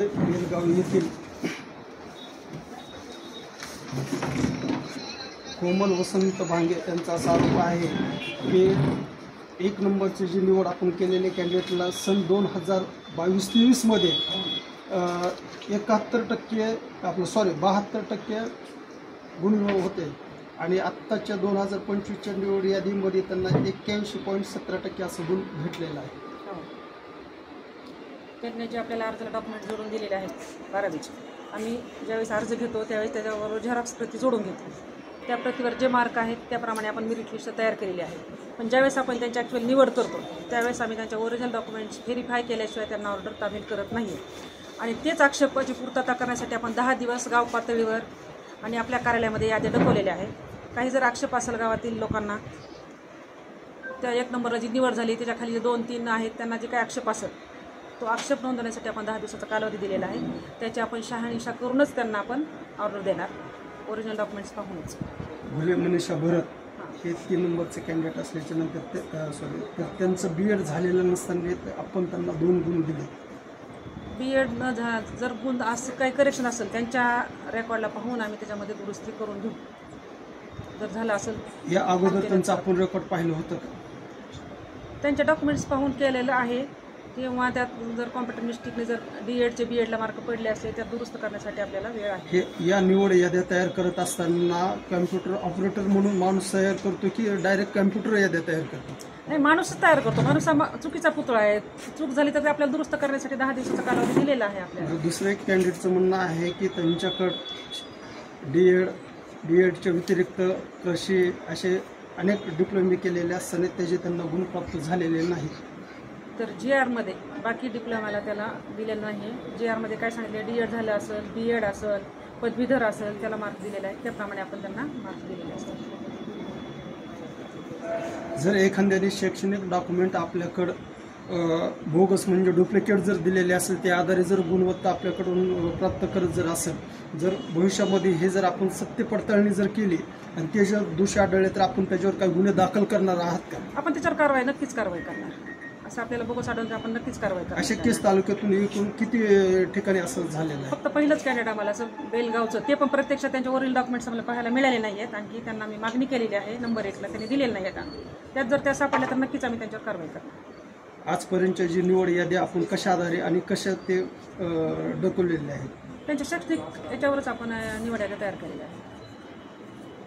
बेलगाव येथील कोमल वसंत भांगे यांचा असा आरोप आहे की 1 नंबरची जी निवड आपण केलेले कॅन्डिडेटला सन 2022-23 मध्ये 72% गुण होते आणि आत्ताच्या 2025च्या निवड यादीमध्ये त्यांना 81.17% असं गुण भेटलेलं आहे. त्यांनी जे आपल्याला अर्जाला डॉक्युमेंट जोडून दिलेले आहेत 12वीचे, आम्ही ज्यावेळेस अर्ज घेतो त्यावेळेस त्याच्याबरोबर झेरॉक्स प्रती जोडून घेतो. त्या प्रतिवर जे मार्क आहेत त्याप्रमाणे आपण मेरिट लिस्ट तयार केलेली आहे. पण ज्यावेळेस आपण त्यांची ॲक्च्युअल निवड करतो त्यावेळेस आम्ही त्यांच्या ओरिजिनल डॉक्युमेंट्स व्हेरीफाय केल्याशिवाय त्यांना ऑर्डर तामील करत नाही. आणि तेच आक्षेपाची पूर्तता करण्यासाठी आपण 10 दिवस गाव पातळीवर आणि आपल्या कार्यालयामध्ये याद्या दाखवलेल्या आहेत. काही जर आक्षेप असेल गावातील लोकांना, त्या 1 नंबरला जी निवड झाली त्याच्याखाली जे 2-3 आहेत त्यांना जे काही आक्षेप असेल तो आक्षेप नोंदवण्यासाठी आपण 10 दिवसाचा कालावधी दिलेला आहे. त्याची आपण शहानिशा करूनच त्यांना आपण ऑर्डर देणार, ओरिजिनल डॉक्युमेंट्स पाहूनच. भुले मनीषा भरत हे 3 नंबरचे कॅन्डिडेट असल्याच्या नंतर तर त्यांचं BEd झालेलं नसताना आपण त्यांना 2 गुण दिले. BEd न जर गुण असं काही करेक्शन असेल त्यांच्या रेकॉर्डला पाहून आम्ही त्याच्यामध्ये दुरुस्ती करून घेऊ. जर झालं असेल या अगोदर त्यांचं आपण रेकॉर्ड पाहिलं होतं का? त्यांचे डॉक्युमेंट्स पाहून केलेलं आहे किंवा त्यात जर कॉम्प्युटर मिस्टेकने जर BEdला मार्क पडले असले तर दुरुस्त करण्यासाठी आपल्याला वेळ आहे. हे या निवड याद्या तयार करत असताना कम्प्युटर ऑपरेटर म्हणून माणूस तयार करतो की डायरेक्ट कम्प्युटर याद्या तयार करतो? नाही, माणूसच तयार करतो. माणूस हा चुकीचा पुतळा आहे. चूक झाली तर आपल्याला दुरुस्त करण्यासाठी 10 दिवसाचा कालावधी दिलेला आहे आपल्याला. दुसरं एक कॅन्डिडेटचं म्हणणं आहे की त्यांच्याकडं BEdच्या व्यतिरिक्त कृषी असे अनेक डिप्लोमे केलेले असताना त्याचे त्यांना गुण प्राप्त झालेले नाही. तर GRमध्ये बाकी डिप्लोमाला त्याला दिलेलं नाही. GRमध्ये काय सांगितलं, DEd झालं असेल, BEd असेल, पदवीधर असेल, त्याला मार्क दिलेला आहे. त्याप्रमाणे आपण त्यांना मार्क दिलेले असतात. जर एखाद्याने शैक्षणिक डॉक्युमेंट आपल्याकडं बोगस म्हणजे डुप्लिकेट जर दिलेले असेल, त्या आधारे जर गुणवत्ता आपल्याकडून प्राप्त करत जर असेल, जर भविष्यामध्ये हे जर आपण सत्य पडताळणी जर केली आणि ते जर दोषी आढळले तर आपण त्याच्यावर काही गुन्हे दाखल करणार आहात का? आपण त्याच्यावर नक्कीच कारवाई करणार. असं आपल्याला बोगस आढळून आपण नक्कीच कारवाई करणार. अशा केस तालुक्यातून एकूण किती ठिकाणी असं झालेलं आहे? फक्त पहिलंच कॅन्डिडेट आम्हाला असं बेलगावचं, ते पण प्रत्यक्षात त्यांच्या ओरिजिनल डॉक्युमेंट्स आम्हाला पाहायला मिळाले नाही आहेत. आणखी त्यांना मी मागणी केलेली आहे नंबर 1ला, त्यांनी दिलेलं नाही आहेत. त्यात जर त्या सापडल्या तर नक्कीच आम्ही त्यांच्यावर कारवाई करणार. आजपर्यंतची जी निवड यादी आपण कशा आधारे आणि कशा ते ढकललेले आहेत? त्यांच्या शैक्षणिक याच्यावरच आपण निवड याद्या तयार केलेल्या आहे.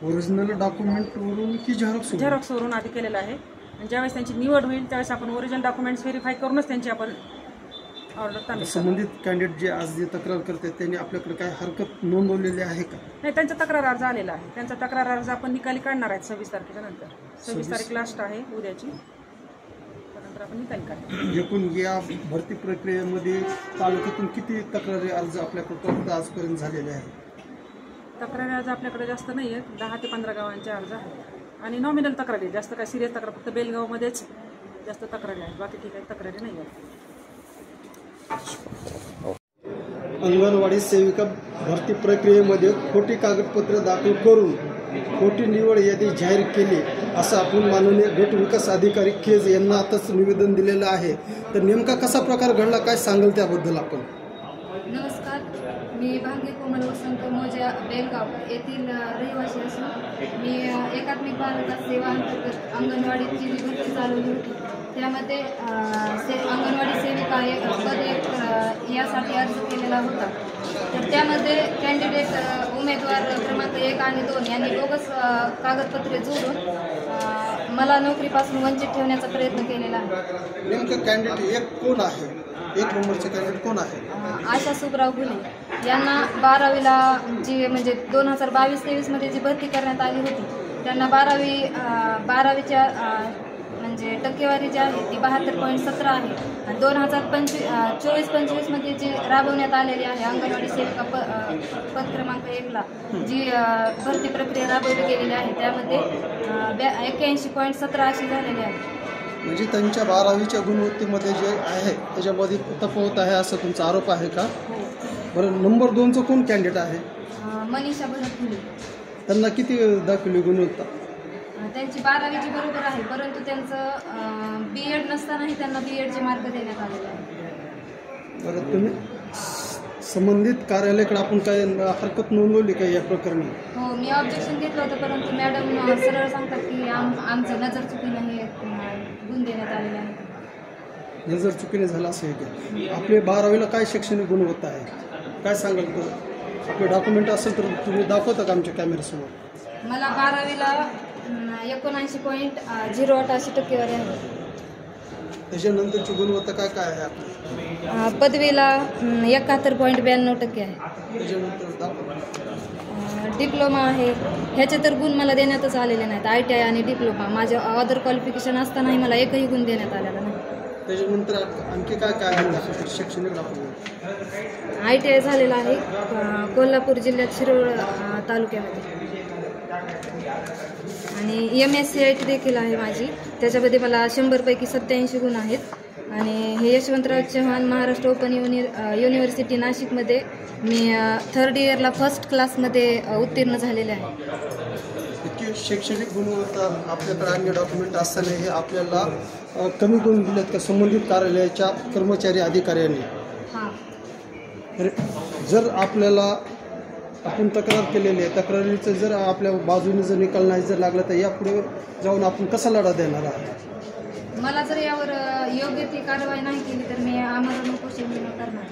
ओरिजिनल डॉक्युमेंटवरून की झेरॉक्सवरून आधी केलेलं आहे. आणि ज्यावेळेस त्यांची निवड होईल त्यावेळेस आपण ओरिजिनल डॉक्युमेंट्स व्हेरीफाय करूनच त्यांची आपण ऑर्डर तामील. संबंधित कॅन्डिडेट जे आज जे तक्रार करतात त्यांनी आपल्याकडे काय हरकत नोंदवलेली आहे का? नाही, त्यांचा तक्रार अर्ज आलेला आहे. त्यांचा तक्रार अर्ज आपण निकाली काढणार आहेत 26 तारखेच्या नंतर. 26 तारीख लास्ट आहे उद्याची, त्यानंतर आपण निकाली काढणार. एकूण या भरती प्रक्रियेमध्ये तालुक्यातून किती तक्रारी अर्ज आपल्याकडे आजपर्यंत झालेले आहेत? तक्रारी अर्ज आपल्याकडे जास्त नाही आहेत. 10 ते 15 गावांचे अर्ज आहेत आणि नॉमिनल तक्रारी, जास्त काय सिरियस तक्रार फक्त बेलगावमध्येच जास्त तक्रारी आहेत, बाकी ठिकाणी तक्रारी नाही आहेत. अंगणवाडी सेविका भरती प्रक्रियेमध्ये खोटी कागदपत्रे दाखल करून खोटी निवड यादी जाहीर केली असं आपण माननीय गट विकास अधिकारी केज यांना आताच निवेदन दिलेलं आहे. तर नेमका कसा प्रकार घडला, काय सांगाल त्याबद्दल आपण? नमस्कार, मी भांगे कोमल वसंत मोजा बेलगाव येथील रहिवासी असून मी एकात्मिक बालविकास सेवा अंतर्गत अंगणवाडीची जी भरती चालवली होती त्यामध्ये अंगणवाडी सेविका पद 1 यासाठी अर्ज केलेला होता. तर त्यामध्ये कॅन्डिडेट उमेदवार क्रमांक 1 आणि 2 यांनी बोगस कागदपत्रे जोडून मला नोकरीपासून वंचित ठेवण्याचा प्रयत्न केलेला आहे. नेमकं कॅन्डिडेट 1 कोण आहे? 1 नंबरचे कॅन्डिडेट कोण आहे? आशा सुबराव गुले यांना 12वीला जी म्हणजे 2022-23 मध्ये जी भरती करण्यात आली होती त्यांना 12वीच्या म्हणजे टक्केवारी जी आहे ती 72.17 आहे. आणि 2024-25 मध्ये जी राबवण्यात आलेली आहे अंगणवाडी सेविका पद क्रमांक 1ला जी भरती प्रक्रिया राबवली गेलेली आहे त्यामध्ये 81.17 अशी झालेली आहे. म्हणजे त्यांच्या 12वीच्या गुणवत्तेमध्ये जे आहे त्याच्यामध्ये तफावत आहे असं तुमचा आरोप आहे का? बरं, नंबर 2चं कोण कॅन्डिडेट आहे? मनीषा भरत फुले. त्यांना किती दाखवली गुणवत्ता? त्यांची 12वीची बरोबर आहे, परंतु त्यांचं BEd नसतानाही त्यांना BEdचे मार्क देण्यात आलेले आहे. बरं, तुम्ही संबंधित कार्यालयाकडे आपण काय हरकत नोंदवली का या प्रकरणी? हो, मी ऑब्जेक्शन घेतलं होतं, परंतु मॅडम सरळ सांगतात की आमचं नजर चुकीनं हे गुण देण्यात आलेले आहे. नजर चुकीने झाला असं आहे की आपले 12वीला काय शैक्षणिक गुणवत्ता आहे काय सांगाल? तर आपले डॉक्युमेंट असेल तर तुम्ही दाखवता का आमच्या कॅमेऱ्यासमोर? मला 12वीला 79.08 अशी टक्केवारी आहे. त्याच्यानंतरची गुणवत्ता काय काय आहे आपली? पदवीला 71.92% आहे. त्याच्यानंतर दाखवा. डिप्लोमा आहे, ह्याचे तर गुण मला देण्यातच आलेले नाहीत. ITI आणि डिप्लोमा माझे अदर क्वालिफिकेशन असतानाही मला एकही गुण देण्यात आलेला नाही. त्याच्यानंतर आणखी काय काय आहे शैक्षणिक डॉक्युमेंट? ITI झालेला आहे कोल्हापूर जिल्ह्यात शिरोळ तालुक्यामध्ये, आणि MSc देखील आहे माझी. त्याच्यामध्ये मला 100पैकी 87 गुण आहेत. आणि हे यशवंतराव चव्हाण महाराष्ट्र ओपन युनिव्हर्सिटी नाशिकमध्ये मी 3rd इयरला फर्स्ट क्लासमध्ये उत्तीर्ण झालेले आहे. इतकी शैक्षणिक गुणवत्ता आपल्याकडे अन्य डॉक्युमेंट असताना हे आपल्याला कमी गुण दिलेत का संबंधित कार्यालयाच्या कर्मचारी अधिकाऱ्यांनी? हां, तर जर आपल्याला आपण तक्रार केलेली आहे, तक्रारीचं जर आपल्या बाजूने जर निकाल नाही जर लागला तर यापुढे जाऊन आपण कसा लढा देणार आहात? मला जर यावर योग्य ती कारवाई नाही केली तर मी आमरण उपोषण करणार.